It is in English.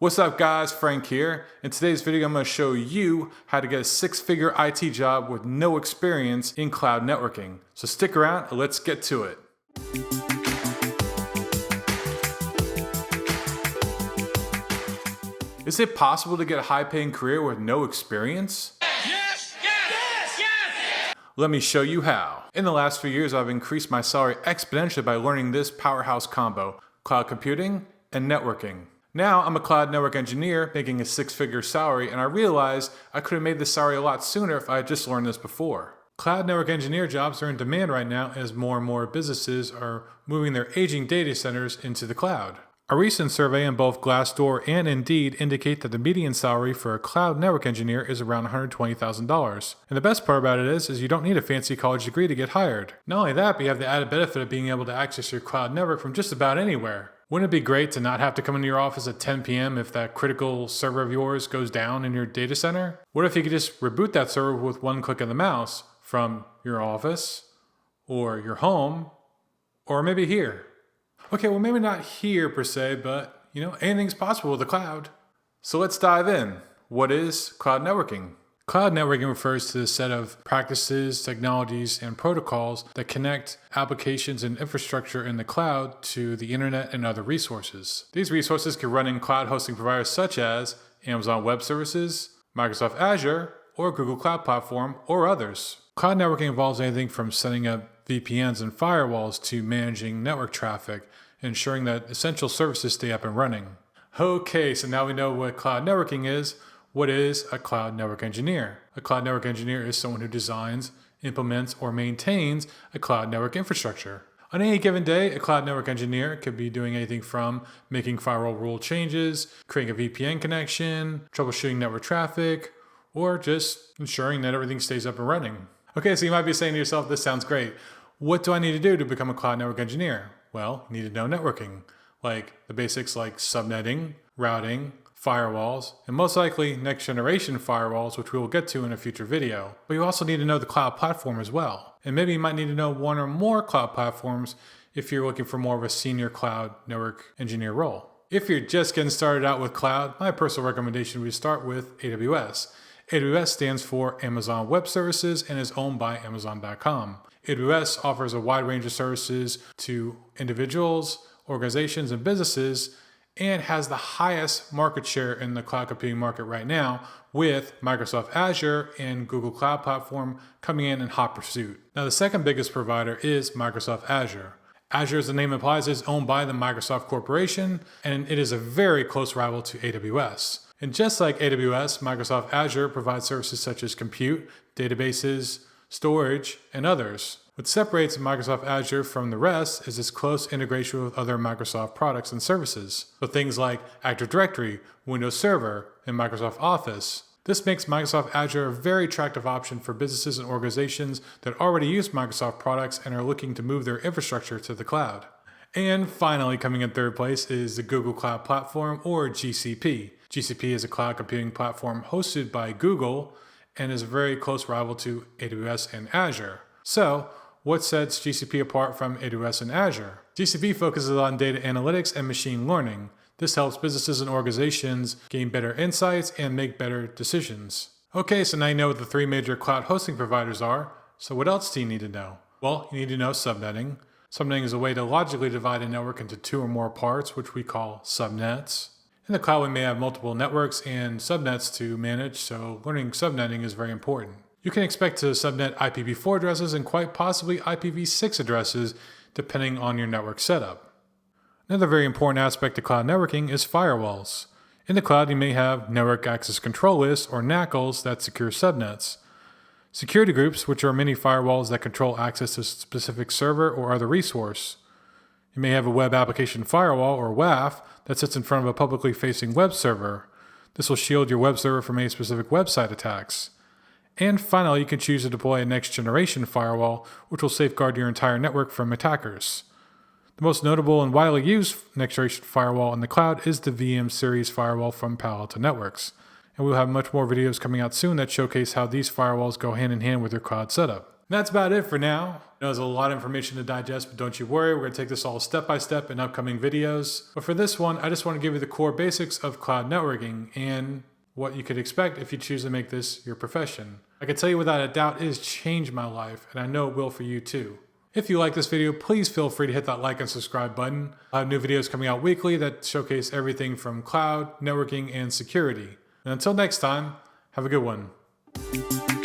What's up guys, Frank here. In today's video I'm going to show you how to get a six-figure IT job with no experience in cloud networking. So stick around and let's get to it. Is it possible to get a high-paying career with no experience? Yes! Yes! Yes! Let me show you how. In the last few years I've increased my salary exponentially by learning this powerhouse combo: cloud computing and networking. Now I'm a cloud network engineer making a six-figure salary, and I realized I could have made this salary a lot sooner if I had just learned this before. Cloud network engineer jobs are in demand right now as more and more businesses are moving their aging data centers into the cloud. A recent survey in both Glassdoor and Indeed indicate that the median salary for a cloud network engineer is around $120,000. And the best part about it is you don't need a fancy college degree to get hired. Not only that, but you have the added benefit of being able to access your cloud network from just about anywhere. Wouldn't it be great to not have to come into your office at 10 p.m. if that critical server of yours goes down in your data center? What if you could just reboot that server with one click of the mouse from your office, or your home, or maybe here? Okay, well maybe not here per se, but anything's possible with the cloud. So let's dive in. What is cloud networking? Cloud networking refers to the set of practices, technologies, and protocols that connect applications and infrastructure in the cloud to the internet and other resources. These resources can run in cloud hosting providers such as Amazon Web Services, Microsoft Azure, or Google Cloud Platform, or others. Cloud networking involves anything from setting up VPNs and firewalls to managing network traffic, ensuring that essential services stay up and running. Okay, so now we know what cloud networking is. What is a cloud network engineer? A cloud network engineer is someone who designs, implements, or maintains a cloud network infrastructure. On any given day, a cloud network engineer could be doing anything from making firewall rule changes, creating a VPN connection, troubleshooting network traffic, or just ensuring that everything stays up and running. Okay, so you might be saying to yourself, this sounds great. What do I need to do to become a cloud network engineer? Well, you need to know networking, like the basics like subnetting, routing, firewalls, and most likely next generation firewalls, which we will get to in a future video. But you also need to know the cloud platform as well. And maybe you might need to know one or more cloud platforms if you're looking for more of a senior cloud network engineer role. If you're just getting started out with cloud, my personal recommendation would be to start with AWS. AWS stands for Amazon Web Services and is owned by Amazon.com. AWS offers a wide range of services to individuals, organizations, and businesses, and has the highest market share in the cloud computing market right now, with Microsoft Azure and Google Cloud Platform coming in hot pursuit. Now, the second biggest provider is Microsoft Azure. Azure, as the name implies, is owned by the Microsoft Corporation, and it is a very close rival to AWS. And just like AWS, Microsoft Azure provides services such as compute, databases, storage, and others. What separates Microsoft Azure from the rest is its close integration with other Microsoft products and services. So things like Active Directory, Windows Server, and Microsoft Office. This makes Microsoft Azure a very attractive option for businesses and organizations that already use Microsoft products and are looking to move their infrastructure to the cloud. And finally, coming in third place is the Google Cloud Platform, or GCP. GCP is a cloud computing platform hosted by Google and is a very close rival to AWS and Azure. So, what sets GCP apart from AWS and Azure? GCP focuses on data analytics and machine learning. This helps businesses and organizations gain better insights and make better decisions. Okay, so now you know what the three major cloud hosting providers are. So what else do you need to know? Well, you need to know subnetting. Subnetting is a way to logically divide a network into two or more parts, which we call subnets. In the cloud, we may have multiple networks and subnets to manage, so learning subnetting is very important. You can expect to subnet IPv4 addresses and quite possibly IPv6 addresses, depending on your network setup. Another very important aspect of cloud networking is firewalls. In the cloud, you may have network access control lists, or NACLs, that secure subnets. Security groups, which are mini firewalls that control access to a specific server or other resource. You may have a web application firewall, or WAF, that sits in front of a publicly facing web server. This will shield your web server from any specific website attacks. And finally, you can choose to deploy a next-generation firewall, which will safeguard your entire network from attackers. The most notable and widely used next-generation firewall in the cloud is the VM series firewall from Palo Alto Networks. And we'll have much more videos coming out soon that showcase how these firewalls go hand in hand with your cloud setup. That's about it for now. I know there's a lot of information to digest, but don't you worry, we're going to take this all step by step in upcoming videos. But for this one, I just want to give you the core basics of cloud networking and what you could expect if you choose to make this your profession. I can tell you without a doubt, it has changed my life, and I know it will for you too. If you like this video, please feel free to hit that like and subscribe button. I have new videos coming out weekly that showcase everything from cloud, networking, and security. And until next time, have a good one.